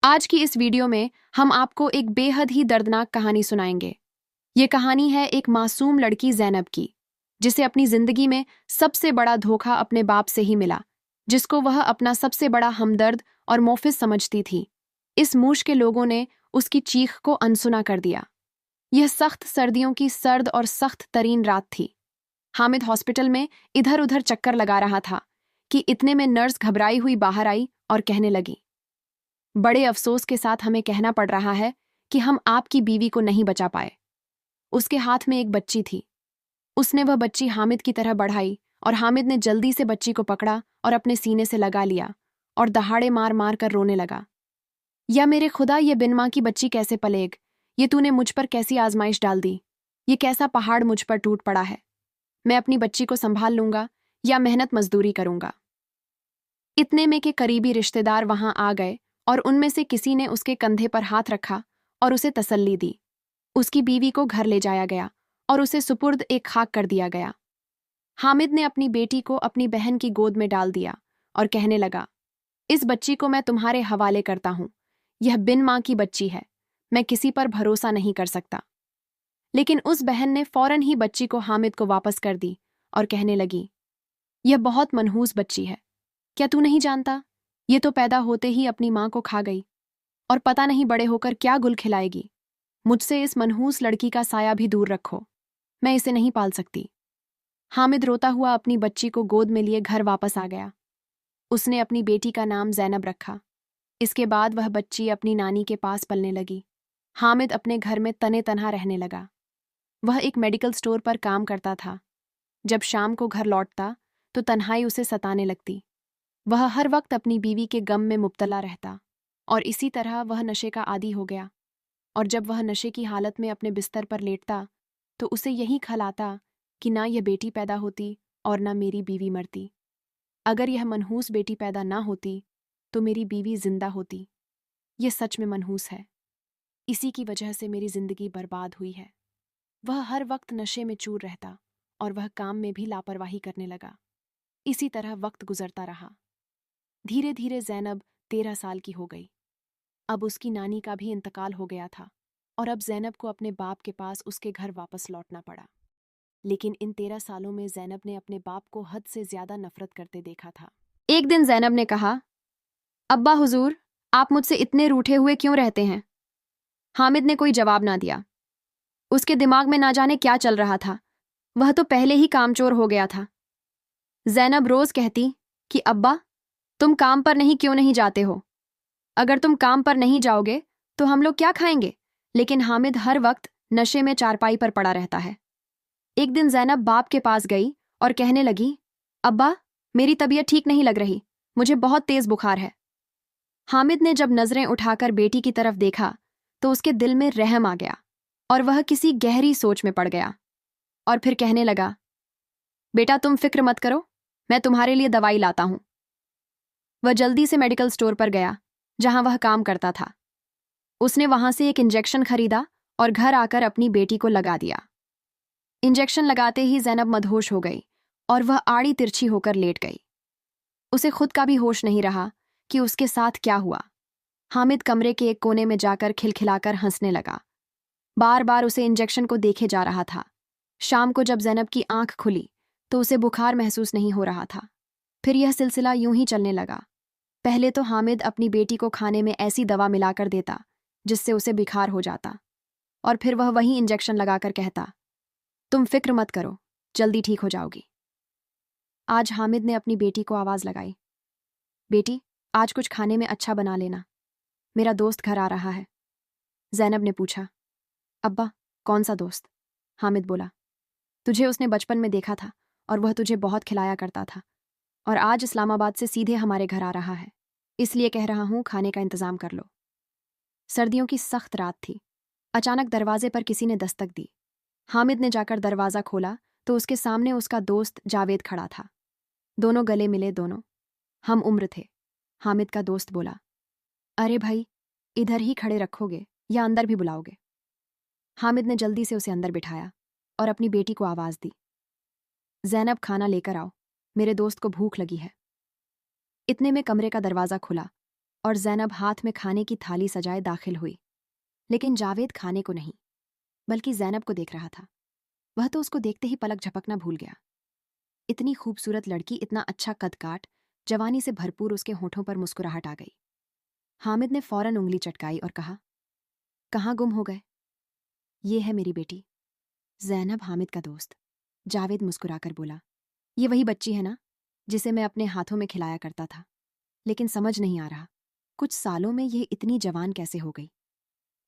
आज की इस वीडियो में हम आपको एक बेहद ही दर्दनाक कहानी सुनाएंगे। ये कहानी है एक मासूम लड़की ज़ैनब की, जिसे अपनी जिंदगी में सबसे बड़ा धोखा अपने बाप से ही मिला, जिसको वह अपना सबसे बड़ा हमदर्द और मोफिस समझती थी। इस मूश के लोगों ने उसकी चीख को अनसुना कर दिया। यह सख्त सर्दियों की सर्द और सख्त तरीन रात थी। हामिद हॉस्पिटल में इधर उधर चक्कर लगा रहा था कि इतने में नर्स घबराई हुई बाहर आई और कहने लगी, बड़े अफसोस के साथ हमें कहना पड़ रहा है कि हम आपकी बीवी को नहीं बचा पाए। उसके हाथ में एक बच्ची थी। उसने वह बच्ची हामिद की तरह बढ़ाई और हामिद ने जल्दी से बच्ची को पकड़ा और अपने सीने से लगा लिया और दहाड़े मार मार कर रोने लगा। या मेरे खुदा, ये बिन माँ की बच्ची कैसे पलेग? ये तूने मुझ पर कैसी आजमाइश डाल दी? ये कैसा पहाड़ मुझ पर टूट पड़ा है? मैं अपनी बच्ची को संभाल लूंगा या मेहनत मजदूरी करूंगा। इतने में के करीबी रिश्तेदार वहां आ गए और उनमें से किसी ने उसके कंधे पर हाथ रखा और उसे तसल्ली दी। उसकी बीवी को घर ले जाया गया और उसे सुपुर्द एक खाक कर दिया गया। हामिद ने अपनी बेटी को अपनी बहन की गोद में डाल दिया और कहने लगा, इस बच्ची को मैं तुम्हारे हवाले करता हूं। यह बिन मां की बच्ची है, मैं किसी पर भरोसा नहीं कर सकता। लेकिन उस बहन ने फौरन ही बच्ची को हामिद को वापस कर दी और कहने लगी, यह बहुत मनहूस बच्ची है। क्या तू नहीं जानता? ये तो पैदा होते ही अपनी मां को खा गई और पता नहीं बड़े होकर क्या गुल खिलाएगी। मुझसे इस मनहूस लड़की का साया भी दूर रखो, मैं इसे नहीं पाल सकती। हामिद रोता हुआ अपनी बच्ची को गोद में लिए घर वापस आ गया। उसने अपनी बेटी का नाम ज़ैनब रखा। इसके बाद वह बच्ची अपनी नानी के पास पलने लगी। हामिद अपने घर में तने तनहा रहने लगा। वह एक मेडिकल स्टोर पर काम करता था। जब शाम को घर लौटता तो तन्हाई उसे सताने लगती। वह हर वक्त अपनी बीवी के गम में मुब्तला रहता और इसी तरह वह नशे का आदी हो गया। और जब वह नशे की हालत में अपने बिस्तर पर लेटता तो उसे यही ख्याल आता कि ना यह बेटी पैदा होती और ना मेरी बीवी मरती। अगर यह मनहूस बेटी पैदा ना होती तो मेरी बीवी जिंदा होती। यह सच में मनहूस है। इसी की वजह से मेरी जिंदगी बर्बाद हुई है। वह हर वक्त नशे में चूर रहता और वह काम में भी लापरवाही करने लगा। इसी तरह वक्त गुजरता रहा। धीरे धीरे ज़ैनब 13 साल की हो गई। अब उसकी नानी का भी इंतकाल हो गया था और अब ज़ैनब को अपने बाप के पास उसके घर वापस लौटना पड़ा। लेकिन इन 13 सालों में ज़ैनब ने अपने बाप को हद से ज्यादा नफरत करते देखा था। एक दिन ज़ैनब ने कहा, अब्बा हुजूर, आप मुझसे इतने रूठे हुए क्यों रहते हैं? हामिद ने कोई जवाब ना दिया। उसके दिमाग में ना जाने क्या चल रहा था। वह तो पहले ही कामचोर हो गया था। ज़ैनब रोज कहती कि अब्बा, तुम काम पर क्यों नहीं जाते हो? अगर तुम काम पर नहीं जाओगे तो हम लोग क्या खाएंगे? लेकिन हामिद हर वक्त नशे में चारपाई पर पड़ा रहता है। एक दिन ज़ैनब बाप के पास गई और कहने लगी, अब्बा, मेरी तबीयत ठीक नहीं लग रही, मुझे बहुत तेज बुखार है। हामिद ने जब नजरें उठाकर बेटी की तरफ देखा तो उसके दिल में रहम आ गया और वह किसी गहरी सोच में पड़ गया और फिर कहने लगा, बेटा तुम फिक्र मत करो, मैं तुम्हारे लिए दवाई लाता हूं। वह जल्दी से मेडिकल स्टोर पर गया जहां वह काम करता था। उसने वहां से एक इंजेक्शन खरीदा और घर आकर अपनी बेटी को लगा दिया। इंजेक्शन लगाते ही ज़ैनब मदहोश हो गई और वह आड़ी तिरछी होकर लेट गई। उसे खुद का भी होश नहीं रहा कि उसके साथ क्या हुआ। हामिद कमरे के एक कोने में जाकर खिलखिलाकर हंसने लगा। बार बार उसे इंजेक्शन को देखे जा रहा था। शाम को जब ज़ैनब की आंख खुली तो उसे बुखार महसूस नहीं हो रहा था। फिर यह सिलसिला यूं ही चलने लगा। पहले तो हामिद अपनी बेटी को खाने में ऐसी दवा मिलाकर देता जिससे उसे बुखार हो जाता और फिर वह वही इंजेक्शन लगाकर कहता, तुम फिक्र मत करो, जल्दी ठीक हो जाओगी। आज हामिद ने अपनी बेटी को आवाज़ लगाई, बेटी, आज कुछ खाने में अच्छा बना लेना, मेरा दोस्त घर आ रहा है। ज़ैनब ने पूछा, अब्बा, कौन सा दोस्त? हामिद बोला, तुझे उसने बचपन में देखा था और वह तुझे बहुत खिलाया करता था और आज इस्लामाबाद से सीधे हमारे घर आ रहा है, इसलिए कह रहा हूं खाने का इंतज़ाम कर लो। सर्दियों की सख्त रात थी। अचानक दरवाजे पर किसी ने दस्तक दी। हामिद ने जाकर दरवाज़ा खोला तो उसके सामने उसका दोस्त जावेद खड़ा था। दोनों गले मिले, दोनों हम उम्र थे। हामिद का दोस्त बोला, अरे भाई, इधर ही खड़े रखोगे या अंदर भी बुलाओगे? हामिद ने जल्दी से उसे अंदर बिठाया और अपनी बेटी को आवाज़ दी, ज़ैनब, खाना लेकर आओ, मेरे दोस्त को भूख लगी है। इतने में कमरे का दरवाज़ा खुला और जैनब हाथ में खाने की थाली सजाए दाखिल हुई। लेकिन जावेद खाने को नहीं, बल्कि जैनब को देख रहा था। वह तो उसको देखते ही पलक झपकना भूल गया। इतनी खूबसूरत लड़की, इतना अच्छा कद काट, जवानी से भरपूर, उसके होठों पर मुस्कुराहट आ गई। हामिद ने फौरन उंगली चटकाई और कहा, कहाँ गुम हो गए? ये है मेरी बेटी जैनब, हामिद का दोस्त। जावेद मुस्कुराकर बोला, ये वही बच्ची है ना जिसे मैं अपने हाथों में खिलाया करता था। लेकिन समझ नहीं आ रहा, कुछ सालों में ये इतनी जवान कैसे हो गई?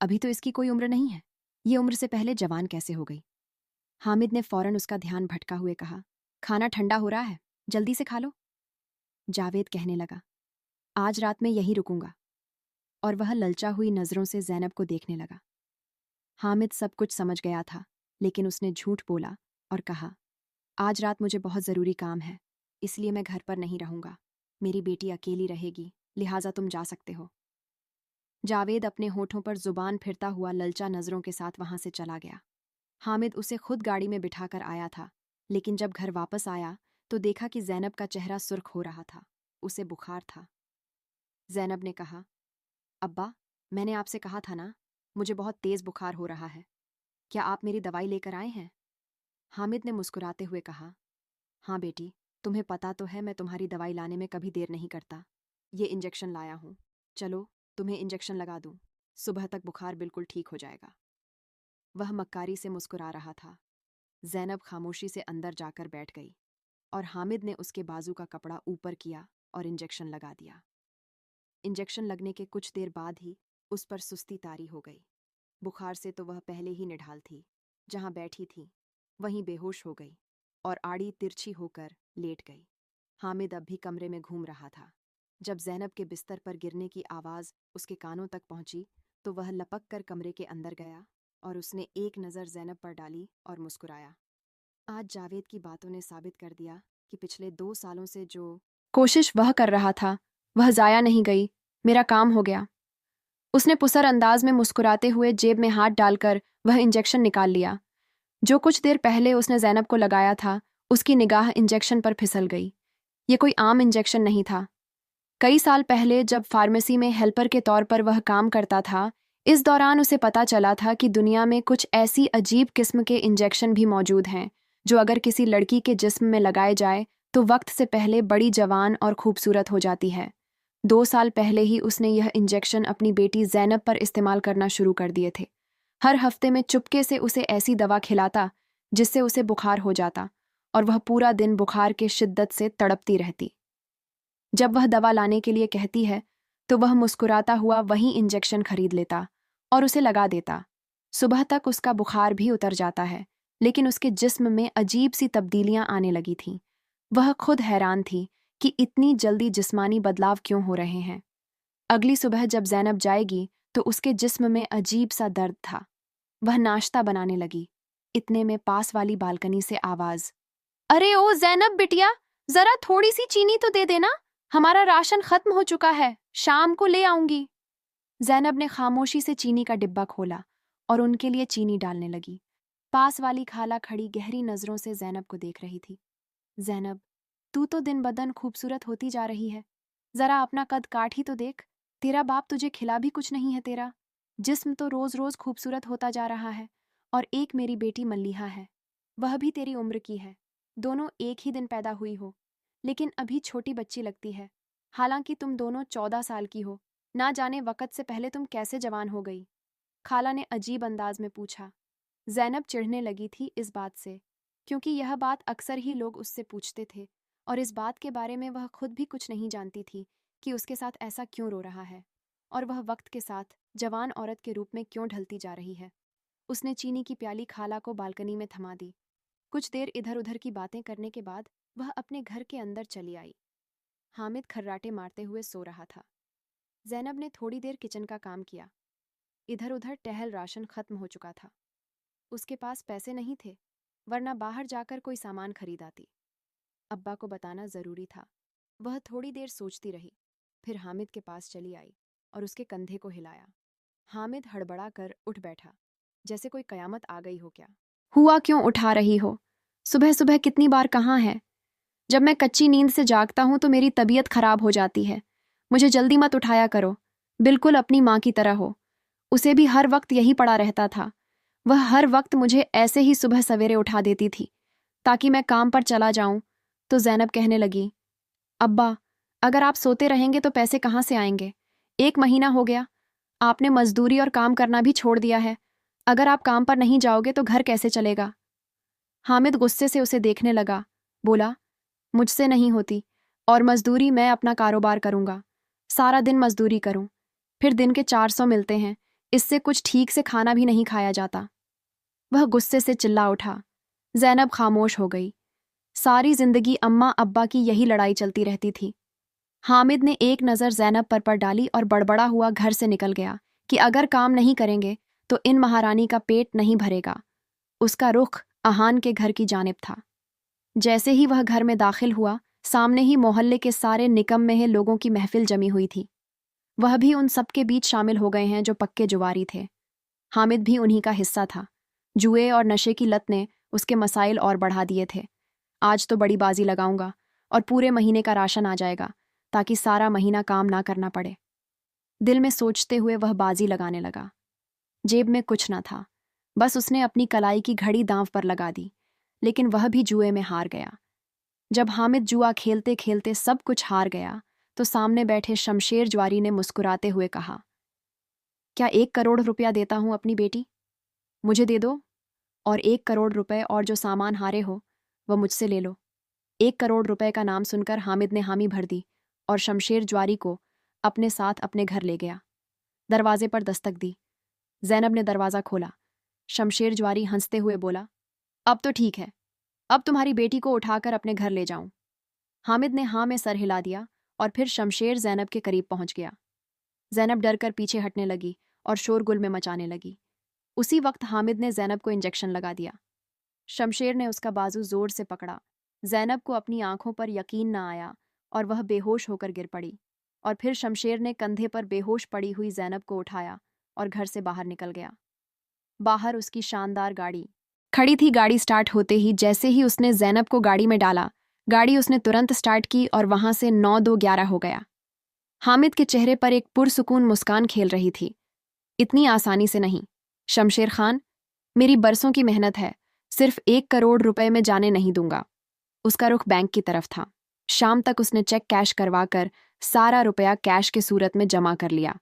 अभी तो इसकी कोई उम्र नहीं है, ये उम्र से पहले जवान कैसे हो गई? हामिद ने फौरन उसका ध्यान भटका हुए कहा, खाना ठंडा हो रहा है, जल्दी से खा लो। जावेद कहने लगा, आज रात में यहीं रुकूंगा। और वह ललचा हुई नजरों से जैनब को देखने लगा। हामिद सब कुछ समझ गया था, लेकिन उसने झूठ बोला और कहा, आज रात मुझे बहुत ज़रूरी काम है, इसलिए मैं घर पर नहीं रहूंगा। मेरी बेटी अकेली रहेगी, लिहाजा तुम जा सकते हो। जावेद अपने होठों पर जुबान फिरता हुआ ललचा नजरों के साथ वहां से चला गया। हामिद उसे खुद गाड़ी में बिठाकर आया था, लेकिन जब घर वापस आया तो देखा कि जैनब का चेहरा सुर्ख हो रहा था, उसे बुखार था। जैनब ने कहा, अब्बा, मैंने आपसे कहा था ना, मुझे बहुत तेज बुखार हो रहा है। क्या आप मेरी दवाई लेकर आए हैं? हामिद ने मुस्कुराते हुए कहा, हाँ बेटी, तुम्हें पता तो है मैं तुम्हारी दवाई लाने में कभी देर नहीं करता। ये इंजेक्शन लाया हूँ, चलो तुम्हें इंजेक्शन लगा दूँ, सुबह तक बुखार बिल्कुल ठीक हो जाएगा। वह मक्कारी से मुस्कुरा रहा था। जैनब खामोशी से अंदर जाकर बैठ गई और हामिद ने उसके बाजू का कपड़ा ऊपर किया और इंजेक्शन लगा दिया। इंजेक्शन लगने के कुछ देर बाद ही उस पर सुस्ती तारी हो गई। बुखार से तो वह पहले ही निढाल थी। जहां बैठी थी वहीं बेहोश हो गई और आड़ी तिरछी होकर लेट गई। हामिद अब भी कमरे में घूम रहा था। जब जैनब के बिस्तर पर गिरने की आवाज़ उसके कानों तक पहुंची तो वह लपक कर कमरे के अंदर गया और उसने एक नज़र जैनब पर डाली और मुस्कुराया। आज जावेद की बातों ने साबित कर दिया कि पिछले 2 सालों से जो कोशिश वह कर रहा था वह जाया नहीं गई। मेरा काम हो गया। उसने पुसर अंदाज में मुस्कुराते हुए जेब में हाथ डालकर वह इंजेक्शन निकाल लिया। जो कुछ देर पहले उसने जैनब को लगाया था, उसकी निगाह इंजेक्शन पर फिसल गई। ये कोई आम इंजेक्शन नहीं था। कई साल पहले जब फार्मेसी में हेल्पर के तौर पर वह काम करता था, इस दौरान उसे पता चला था कि दुनिया में कुछ ऐसी अजीब किस्म के इंजेक्शन भी मौजूद हैं जो अगर किसी लड़की के जिस्म में लगाए जाए तो वक्त से पहले बड़ी जवान और खूबसूरत हो जाती है। 2 साल पहले ही उसने यह इंजेक्शन अपनी बेटी जैनब पर इस्तेमाल करना शुरू कर दिए थे। हर हफ्ते में चुपके से उसे ऐसी दवा खिलाता जिससे उसे बुखार हो जाता और वह पूरा दिन बुखार के शिद्दत से तड़पती रहती। जब वह दवा लाने के लिए कहती है तो वह मुस्कुराता हुआ वहीं इंजेक्शन खरीद लेता और उसे लगा देता। सुबह तक उसका बुखार भी उतर जाता है, लेकिन उसके जिस्म में अजीब सी तब्दीलियां आने लगी थीं। वह खुद हैरान थी कि इतनी जल्दी जिस्मानी बदलाव क्यों हो रहे हैं। अगली सुबह जब जैनब जाएगी तो उसके जिस्म में अजीब सा दर्द था। वह नाश्ता बनाने लगी। इतने में पास वाली बालकनी से आवाज, अरे ओ जैनब बिटिया, जरा थोड़ी सी चीनी तो दे देना, हमारा राशन खत्म हो चुका है, शाम को ले आऊंगी। जैनब ने खामोशी से चीनी का डिब्बा खोला और उनके लिए चीनी डालने लगी। पास वाली खाला खड़ी गहरी नजरों से जैनब को देख रही थी। जैनब, तू तो दिन बदन खूबसूरत होती जा रही है, जरा अपना कद काट ही तो देख। तेरा बाप तुझे खिला भी कुछ नहीं है, तेरा जिस्म तो रोज रोज खूबसूरत होता जा रहा है। और एक मेरी बेटी मल्लिहा है, वह भी तेरी उम्र की है। दोनों एक ही दिन पैदा हुई हो, लेकिन अभी छोटी बच्ची लगती है। हालांकि तुम दोनों 14 साल की हो, ना जाने वक़्त से पहले तुम कैसे जवान हो गई। खाला ने अजीब अंदाज में पूछा। जैनब चिढ़ने लगी थी इस बात से, क्योंकि यह बात अक्सर ही लोग उससे पूछते थे और इस बात के बारे में वह खुद भी कुछ नहीं जानती थी कि उसके साथ ऐसा क्यों रो रहा है और वह वक्त के साथ जवान औरत के रूप में क्यों ढलती जा रही है। उसने चीनी की प्याली खाला को बालकनी में थमा दी। कुछ देर इधर उधर की बातें करने के बाद वह अपने घर के अंदर चली आई। हामिद खर्राटे मारते हुए सो रहा था। जैनब ने थोड़ी देर किचन का काम किया। इधर उधर टहल राशन खत्म हो चुका था। उसके पास पैसे नहीं थे, वरना बाहर जाकर कोई सामान खरीद आती। अब्बा को बताना जरूरी था। वह थोड़ी देर सोचती रही, फिर हामिद के पास चली आई और उसके कंधे को हिलाया। हामिद हड़बड़ा कर उठ बैठा, जैसे कोई कयामत आ गई हो। क्या हुआ, क्यों उठा रही हो? सुबह सुबह कितनी बार कहाँ है? जब मैं कच्ची नींद से जागता हूं तो मेरी तबीयत खराब हो जाती है। मुझे जल्दी मत उठाया करो, बिल्कुल अपनी माँ की तरह हो। उसे भी हर वक्त यही पड़ा रहता था। वह हर वक्त मुझे ऐसे ही सुबह सवेरे उठा देती थी ताकि मैं काम पर चला जाऊं। तो ज़ैनब कहने लगी, अब्बा, अगर आप सोते रहेंगे तो पैसे कहाँ से आएंगे? 1 महीना हो गया, आपने मजदूरी और काम करना भी छोड़ दिया है। अगर आप काम पर नहीं जाओगे तो घर कैसे चलेगा? हामिद गुस्से से उसे देखने लगा। बोला, मुझसे नहीं होती, और मजदूरी मैं अपना कारोबार करूंगा। सारा दिन मजदूरी करूं, फिर दिन के 400 मिलते हैं, इससे कुछ ठीक से खाना भी नहीं खाया जाता। वह गुस्से से चिल्ला उठा। ज़ैनब खामोश हो गई। सारी जिंदगी अम्मा अब्बा की यही लड़ाई चलती रहती थी। हामिद ने एक नज़र ज़ैनब पर डाली और बड़बड़ा हुआ घर से निकल गया कि अगर काम नहीं करेंगे तो इन महारानी का पेट नहीं भरेगा। उसका रुख अहान के घर की जानिब था। जैसे ही वह घर में दाखिल हुआ, सामने ही मोहल्ले के सारे निकम्मे लोगों की महफिल जमी हुई थी। वह भी उन सबके बीच शामिल हो गए हैं जो पक्के जुवारी थे। हामिद भी उन्हीं का हिस्सा था। जुए और नशे की लत ने उसके मसाइल और बढ़ा दिए थे। आज तो बड़ी बाजी लगाऊंगा और पूरे महीने का राशन आ जाएगा, ताकि सारा महीना काम ना करना पड़े। दिल में सोचते हुए वह बाजी लगाने लगा। जेब में कुछ न था, बस उसने अपनी कलाई की घड़ी दांव पर लगा दी, लेकिन वह भी जुए में हार गया। जब हामिद जुआ खेलते खेलते सब कुछ हार गया तो सामने बैठे शमशेर ज्वारी ने मुस्कुराते हुए कहा, क्या 1 करोड़ रुपया देता हूं अपनी बेटी? मुझे दे दो, और 1 करोड़ रुपए और जो सामान हारे हो वह मुझसे ले लो। 1 करोड़ रुपए का नाम सुनकर हामिद ने हामी भर दी और शमशेर ज्वारी को अपने साथ अपने घर ले गया। दरवाजे पर दस्तक दी। ज़ैनब ने दरवाज़ा खोला। शमशेर ज्वारी हंसते हुए बोला, अब तो ठीक है, अब तुम्हारी बेटी को उठाकर अपने घर ले जाऊं। हामिद ने हाँ में सर हिला दिया और फिर शमशेर ज़ैनब के करीब पहुंच गया। ज़ैनब डर कर पीछे हटने लगी और शोरगुल में मचाने लगी। उसी वक्त हामिद ने ज़ैनब को इंजेक्शन लगा दिया। शमशेर ने उसका बाजू जोर से पकड़ा। ज़ैनब को अपनी आंखों पर यकीन न आया और वह बेहोश होकर गिर पड़ी। और फिर शमशेर ने कंधे पर बेहोश पड़ी हुई ज़ैनब को उठाया और घर से बाहर निकल गया। बाहर उसकी शानदार गाड़ी खड़ी थी। गाड़ी स्टार्ट होते ही जैसे ही उसने ज़ैनब को गाड़ी में डाला, गाड़ी उसने तुरंत स्टार्ट की और वहां से 9-2-11 हो गया। हामिद के चेहरे पर एक पुरसुकून मुस्कान खेल रही थी। इतनी आसानी से नहीं, शमशेर खान, मेरी बरसों की मेहनत है, सिर्फ 1 करोड़ रुपए में जाने नहीं दूंगा। उसका रुख बैंक की तरफ था। शाम तक उसने चेक कैश करवाकर सारा रुपया कैश के सूरत में जमा कर लिया।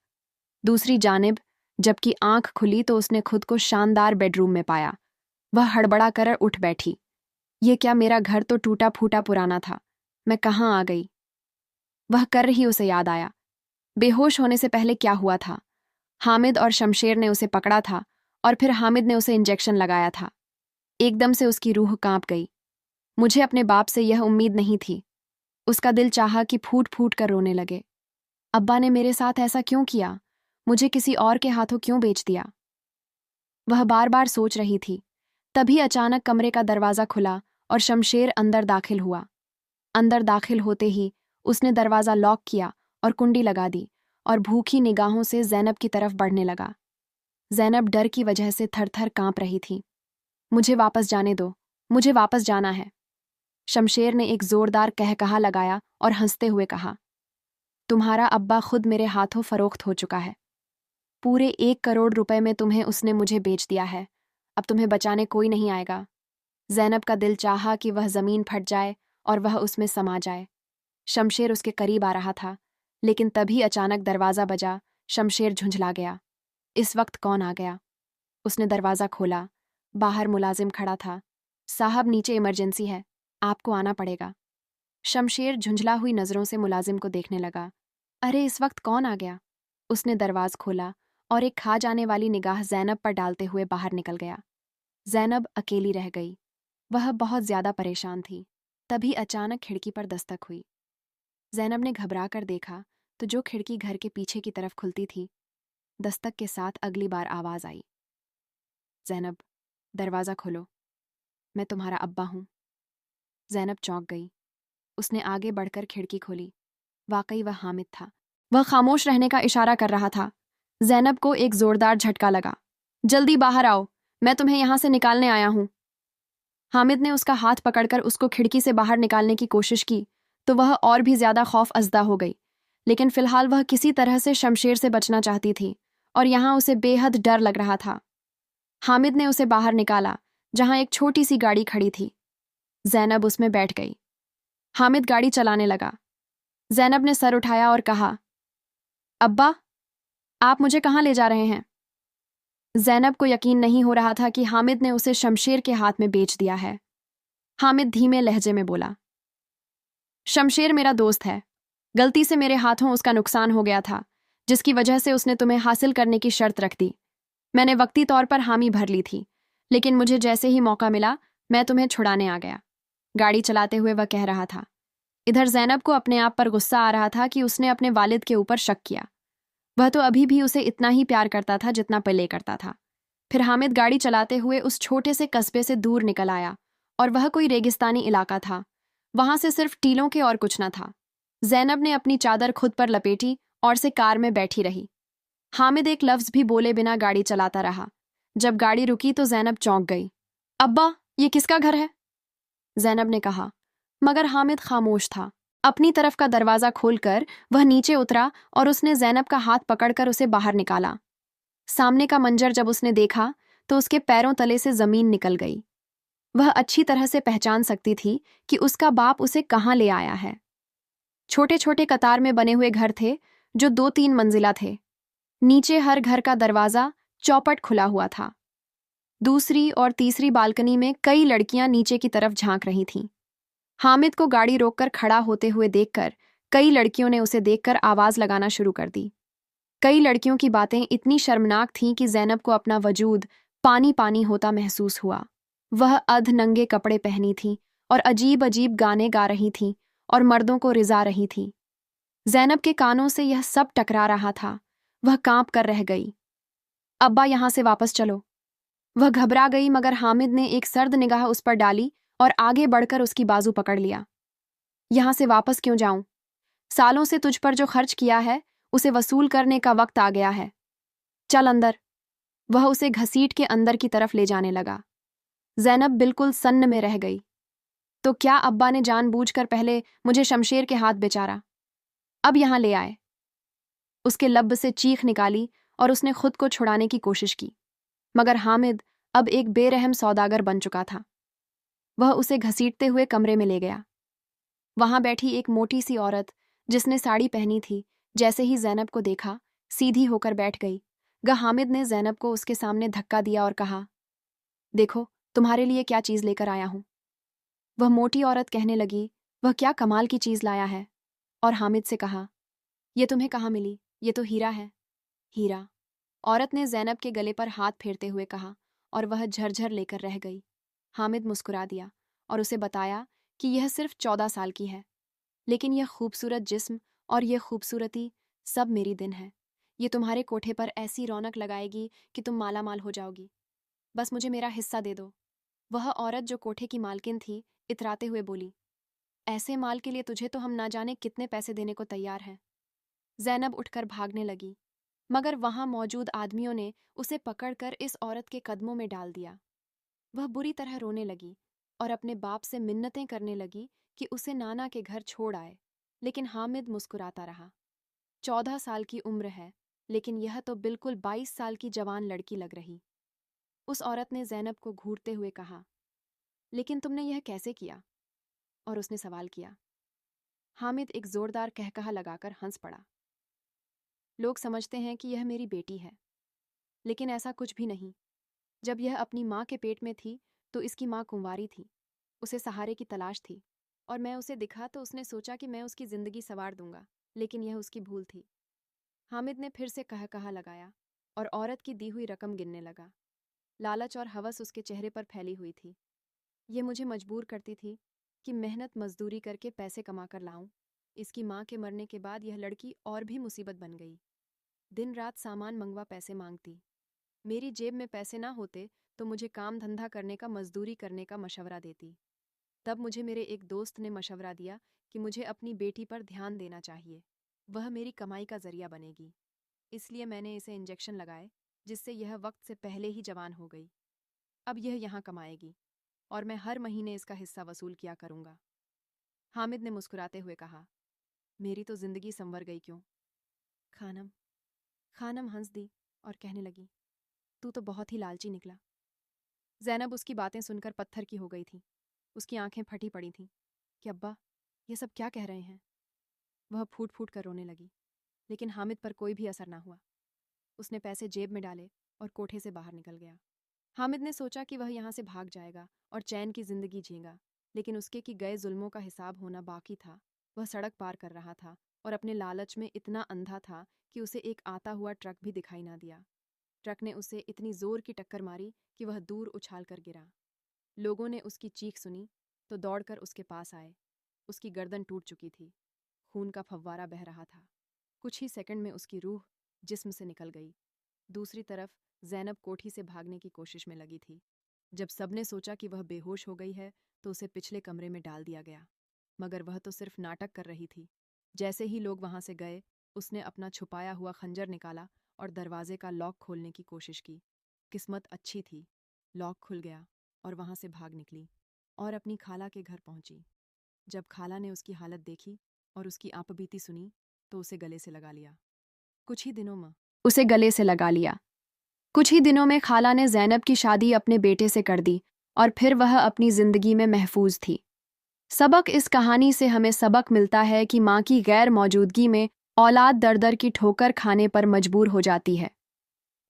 दूसरी जानिब जबकि आंख खुली तो उसने खुद को शानदार बेडरूम में पाया। वह हड़बड़ा कर उठ बैठी। ये क्या, मेरा घर तो टूटा फूटा पुराना था, मैं कहाँ आ गई? वह कर रही उसे याद आया, बेहोश होने से पहले क्या हुआ था। हामिद और शमशेर ने उसे पकड़ा था और फिर हामिद ने उसे इंजेक्शन लगाया था। एकदम से उसकी रूह कांप गई। मुझे अपने बाप से यह उम्मीद नहीं थी। उसका दिल चाहा कि फूट फूट कर रोने लगे। अब्बा ने मेरे साथ ऐसा क्यों किया? मुझे किसी और के हाथों क्यों बेच दिया? वह बार बार सोच रही थी। तभी अचानक कमरे का दरवाज़ा खुला और शमशेर अंदर दाखिल हुआ। अंदर दाखिल होते ही उसने दरवाज़ा लॉक किया और कुंडी लगा दी और भूखी निगाहों से ज़ैनब की तरफ बढ़ने लगा। ज़ैनब डर की वजह से थर थर कांप रही थी। मुझे वापस जाने दो, मुझे वापस जाना है। शमशेर ने एक जोरदार कहकहा लगाया और हंसते हुए कहा, तुम्हारा अब्बा खुद मेरे हाथों फरोख्त हो चुका है। पूरे 1 करोड़ रुपए में तुम्हें उसने मुझे बेच दिया है। अब तुम्हें बचाने कोई नहीं आएगा। ज़ैनब का दिल चाहा कि वह ज़मीन फट जाए और वह उसमें समा जाए। शमशेर उसके करीब आ रहा था, लेकिन तभी अचानक दरवाज़ा बजा। शमशेर झुंझला गया। इस वक्त कौन आ गया? उसने दरवाज़ा खोला। बाहर मुलाजिम खड़ा था। साहब, नीचे इमरजेंसी है, आपको आना पड़ेगा। शमशेर झुंझला हुई नज़रों से मुलाजिम को देखने लगा। अरे, इस वक्त कौन आ गया? उसने दरवाज़ खोला और एक खा जाने वाली निगाह ज़ैनब पर डालते हुए बाहर निकल गया। ज़ैनब अकेली रह गई। वह बहुत ज़्यादा परेशान थी। तभी अचानक खिड़की पर दस्तक हुई। ज़ैनब ने घबरा कर देखा तो जो खिड़की घर के पीछे की तरफ खुलती थी, दस्तक के साथ अगली बार आवाज़ आई, ज़ैनब, दरवाज़ा खोलो, मैं तुम्हारा अब्बा हूँ। ज़ैनब चौंक गई। उसने आगे बढ़कर खिड़की खोली। वाकई वह हामिद था। वह खामोश रहने का इशारा कर रहा था। ज़ैनब को एक जोरदार झटका लगा। जल्दी बाहर आओ, मैं तुम्हें यहां से निकालने आया हूं। हामिद ने उसका हाथ पकड़कर उसको खिड़की से बाहर निकालने की कोशिश की तो वह और भी ज्यादा खौफ अज़दा हो गई। लेकिन फिलहाल वह किसी तरह से शमशेर से बचना चाहती थी और यहाँ उसे बेहद डर लग रहा था। हामिद ने उसे बाहर निकाला, जहाँ एक छोटी सी गाड़ी खड़ी थी। जैनब उसमें बैठ गई। हामिद गाड़ी चलाने लगा। जैनब ने सर उठाया और कहा, अब्बा, आप मुझे कहाँ ले जा रहे हैं? जैनब को यकीन नहीं हो रहा था कि हामिद ने उसे शमशेर के हाथ में बेच दिया है। हामिद धीमे लहजे में बोला, शमशेर मेरा दोस्त है। गलती से मेरे हाथों उसका नुकसान हो गया था, जिसकी वजह से उसने तुम्हें हासिल करने की शर्त रख दी। मैंने वक्ती तौर पर हामी भर ली थी, लेकिन मुझे जैसे ही मौका मिला मैं तुम्हें छुड़ाने आ गया। गाड़ी चलाते हुए वह कह रहा था। इधर जैनब को अपने आप पर गुस्सा आ रहा था कि उसने अपने वालिद के ऊपर शक किया। वह तो अभी भी उसे इतना ही प्यार करता था जितना पहले करता था। फिर हामिद गाड़ी चलाते हुए उस छोटे से कस्बे से दूर निकल आया और वह कोई रेगिस्तानी इलाका था। वहां से सिर्फ टीलों के और कुछ न था। जैनब ने अपनी चादर खुद पर लपेटी और से कार में बैठी रही। हामिद एक लफ्ज भी बोले बिना गाड़ी चलाता रहा। जब गाड़ी रुकी तो जैनब चौंक गई। अब्बा, ये किसका घर है? जैनब ने कहा, मगर हामिद खामोश था। अपनी तरफ का दरवाजा खोलकर वह नीचे उतरा और उसने जैनब का हाथ पकड़कर उसे बाहर निकाला। सामने का मंजर जब उसने देखा तो उसके पैरों तले से जमीन निकल गई। वह अच्छी तरह से पहचान सकती थी कि उसका बाप उसे कहाँ ले आया है। छोटे छोटे कतार में बने हुए घर थे जो 2-3 मंजिला थे। नीचे हर घर का दरवाजा चौपट खुला हुआ था। दूसरी और तीसरी बालकनी में कई लड़कियां नीचे की तरफ झांक रही थीं। हामिद को गाड़ी रोककर खड़ा होते हुए देखकर कई लड़कियों ने उसे देखकर आवाज लगाना शुरू कर दी। कई लड़कियों की बातें इतनी शर्मनाक थीं कि जैनब को अपना वजूद पानी पानी होता महसूस हुआ। वह अध नंगे कपड़े पहनी थी और अजीब अजीब गाने गा रही थीं और मर्दों को रिझा रही थीं। जैनब के कानों से यह सब टकरा रहा था। वह कांप कर रह गई। अब्बा, यहां से वापस चलो। वह घबरा गई, मगर हामिद ने एक सर्द निगाह उस पर डाली और आगे बढ़कर उसकी बाजू पकड़ लिया। यहां से वापस क्यों जाऊं? सालों से तुझ पर जो खर्च किया है उसे वसूल करने का वक्त आ गया है। चल अंदर। वह उसे घसीट के अंदर की तरफ ले जाने लगा। जैनब बिल्कुल सन्न में रह गई। तो क्या अब्बा ने जानबूझकर पहले मुझे शमशेर के हाथ बेचारा, अब यहां ले आए? उसके लब से चीख निकाली और उसने खुद को छुड़ाने की कोशिश की, मगर हामिद अब एक बेरहम सौदागर बन चुका था। वह उसे घसीटते हुए कमरे में ले गया। वहां बैठी एक मोटी सी औरत जिसने साड़ी पहनी थी, जैसे ही जैनब को देखा सीधी होकर बैठ गई। हामिद ने जैनब को उसके सामने धक्का दिया और कहा, देखो तुम्हारे लिए क्या चीज लेकर आया हूं। वह मोटी औरत कहने लगी, वह क्या कमाल की चीज लाया है। और हामिद से कहा, यह तुम्हें कहाँ मिली? ये तो हीरा है। हीरा? औरत ने जैनब के गले पर हाथ फेरते हुए कहा और वह झरझर लेकर रह गई। हामिद मुस्कुरा दिया और उसे बताया कि यह सिर्फ 14 साल की है, लेकिन यह खूबसूरत जिस्म और यह खूबसूरती सब मेरी दिन है। ये तुम्हारे कोठे पर ऐसी रौनक लगाएगी कि तुम माला माल हो जाओगी। बस मुझे मेरा हिस्सा दे दो। वह औरत जो कोठे की मालकिन थी इतराते हुए बोली, ऐसे माल के लिए तुझे तो हम ना जाने कितने पैसे देने को तैयार हैं। जैनब उठकर भागने लगी, मगर वहां मौजूद आदमियों ने उसे पकड़कर इस औरत के कदमों में डाल दिया। वह बुरी तरह रोने लगी और अपने बाप से मिन्नतें करने लगी कि उसे नाना के घर छोड़ आए, लेकिन हामिद मुस्कुराता रहा। 14 साल की उम्र है, लेकिन यह तो बिल्कुल 22 साल की जवान लड़की लग रही। उस औरत ने जैनब को घूरते हुए कहा, लेकिन तुमने यह कैसे किया? और उसने सवाल किया। हामिद एक जोरदार कहकहा लगाकर हंस पड़ा। लोग समझते हैं कि यह मेरी बेटी है, लेकिन ऐसा कुछ भी नहीं। जब यह अपनी माँ के पेट में थी तो इसकी माँ कुंवारी थी। उसे सहारे की तलाश थी और मैं उसे दिखा तो उसने सोचा कि मैं उसकी जिंदगी संवार दूंगा, लेकिन यह उसकी भूल थी। हामिद ने फिर से कहकहा लगाया और औरत की दी हुई रकम गिनने लगा। लालच और हवस उसके चेहरे पर फैली हुई थी। यह मुझे मजबूर करती थी कि मेहनत मजदूरी करके पैसे कमा कर लाऊं। इसकी माँ के मरने के बाद यह लड़की और भी मुसीबत बन गई। दिन रात सामान मंगवा पैसे मांगती। मेरी जेब में पैसे ना होते तो मुझे काम धंधा करने का, मजदूरी करने का मशवरा देती। तब मुझे मेरे एक दोस्त ने मशवरा दिया कि मुझे अपनी बेटी पर ध्यान देना चाहिए, वह मेरी कमाई का जरिया बनेगी। इसलिए मैंने इसे इंजेक्शन लगाए, जिससे यह वक्त से पहले ही जवान हो गई। अब यह यहाँ कमाएगी और मैं हर महीने इसका हिस्सा वसूल किया करूंगा। हामिद ने मुस्कुराते हुए कहा। मेरी तो जिंदगी संवर गई क्यों। खानम खानम हंस दी और कहने लगी, तू तो बहुत ही लालची निकला। जैनब उसकी बातें सुनकर पत्थर की हो गई थी। उसकी आंखें फटी पड़ी थीं कि अब्बा ये सब क्या कह रहे हैं। वह फूट फूट कर रोने लगी, लेकिन हामिद पर कोई भी असर ना हुआ। उसने पैसे जेब में डाले और कोठे से बाहर निकल गया। हामिद ने सोचा कि वह यहाँ से भाग जाएगा और चैन की जिंदगी जीएगा, लेकिन उसके कि गए जुल्मों का हिसाब होना बाकी था। वह सड़क पार कर रहा था और अपने लालच में इतना अंधा था कि उसे एक आता हुआ ट्रक भी दिखाई ना दिया। ट्रक ने उसे इतनी जोर की टक्कर मारी कि वह दूर उछाल कर गिरा। लोगों ने उसकी चीख सुनी तो दौड़कर उसके पास आए। उसकी गर्दन टूट चुकी थी, खून का फव्वारा बह रहा था। कुछ ही सेकंड में उसकी रूह जिस्म से निकल गई। दूसरी तरफ जैनब कोठी से भागने की कोशिश में लगी थी। जब सबने सोचा कि वह बेहोश हो गई है तो उसे पिछले कमरे में डाल दिया गया, मगर वह तो सिर्फ नाटक कर रही थी। जैसे ही लोग वहां से गए, उसने अपना छुपाया हुआ खंजर निकाला और दरवाजे का लॉक खोलने की कोशिश की। किस्मत अच्छी थी, लॉक खुल गया और वहां से भाग निकली और अपनी खाला के घर पहुंची। जब खाला ने उसकी हालत देखी और उसकी आपबीती सुनी तो उसे गले से लगा लिया। कुछ ही दिनों में उसे गले से लगा लिया। कुछ ही दिनों में खाला ने जैनब की शादी अपने बेटे से कर दी और फिर वह अपनी जिंदगी में महफूज थी। सबक इस कहानी से हमें सबक मिलता है कि माँ की गैर मौजूदगी में औलाद दर दर की ठोकर खाने पर मजबूर हो जाती है।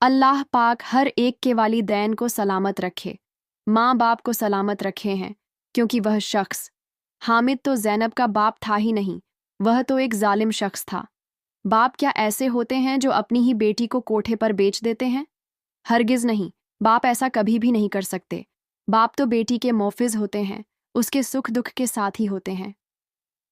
अल्लाह पाक हर एक के वालिदैन को सलामत रखे, माँ बाप को सलामत रखे हैं, क्योंकि वह शख्स हामिद तो जैनब का बाप था ही नहीं, वह तो एक जालिम शख्स था। बाप क्या ऐसे होते हैं जो अपनी ही बेटी को कोठे पर बेच देते हैं? हरगिज नहीं, बाप ऐसा कभी भी नहीं कर सकते। बाप तो बेटी के मोफिज होते हैं, उसके सुख दुख के साथ ही होते हैं।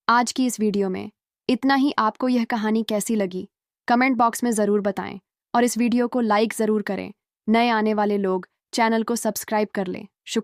आज की इस वीडियो में इतना ही। आपको यह कहानी कैसी लगी कमेंट बॉक्स में ज़रूर बताएं और इस वीडियो को लाइक ज़रूर करें। नए आने वाले लोग चैनल को सब्सक्राइब कर लें। शुक्रिया।